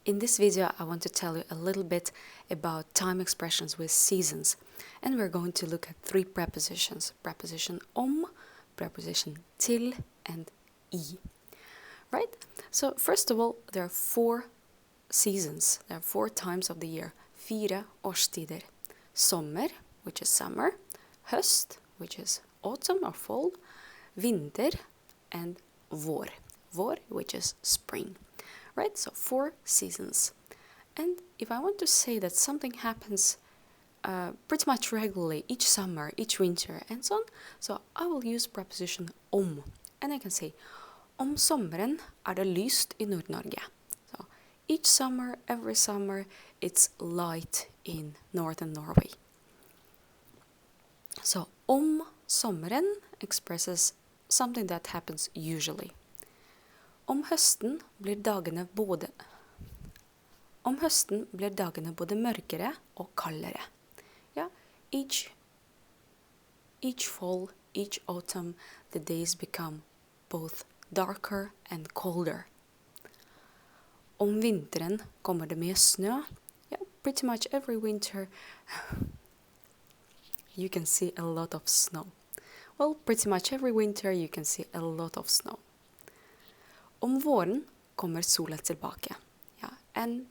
In this video, I want to tell you a little bit about time expressions with seasons. And we're going to look at three prepositions. Preposition om, preposition til, and I. Right? So first of all, there are four seasons. There are 4 times of the year. 4 årstider. Sommer, which is summer. Høst, which is autumn or fall. Vinter, and vår. Vår, which is spring. Right? So 4 seasons. And if I want to say that something happens pretty much regularly each summer, each winter, and so on, so I will use preposition om. And I can say, om sommeren det lyst I Nord-Norge. So each summer, every summer, it's light in northern Norway. So om sommeren expresses something that happens usually. Om høsten blir dagene både mørkere og kaldere. Yeah, each fall, each autumn, the days become both darker and colder. Om vinteren kommer det mye snø. Yeah, pretty much every winter you can see a lot of snow. Well, pretty much every winter you can see a lot of snow. Om våren kommer sola tilbake. Yeah, and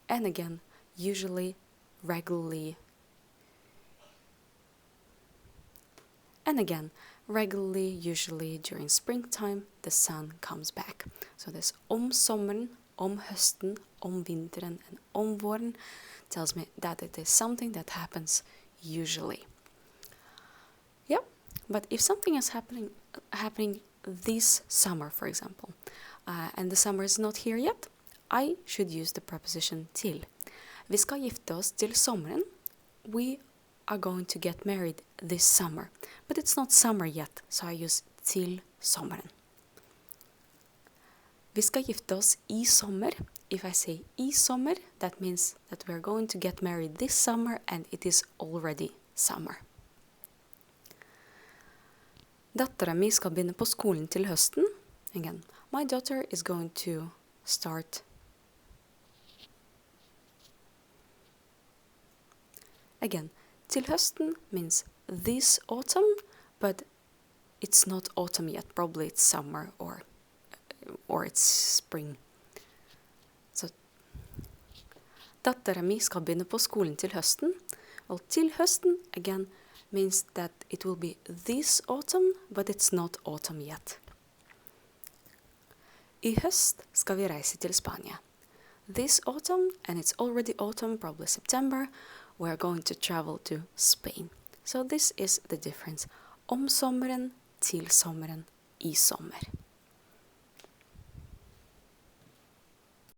again, usually, regularly, usually during springtime, the sun comes back. So this om sommeren, om høsten, om vinteren, and om våren tells me that it is something that happens usually. Yeah, but if something is happening this summer, for example, and the summer is not here yet, I should use the preposition til. Vi skal gifte oss til sommeren. We are going to get married this summer. But it's not summer yet, so I use til sommeren. Vi skal gifte oss I sommer. If I say I sommer, that means that we are going to get married this summer and it is already summer. Datteren min skal begynne på skolen til høsten. Again, my daughter is going to start. Again, til høsten means this autumn, but it's not autumn yet. Probably it's summer or it's spring. Så datteren min skal begynne på skolen til høsten. Well, til høsten, again, means that it will be this autumn, but it's not autumn yet. I høst skal vi reise til Spania. This autumn, and it's already autumn, probably September, we're going to travel to Spain. So this is the difference. Om sommeren, til sommeren, I sommer.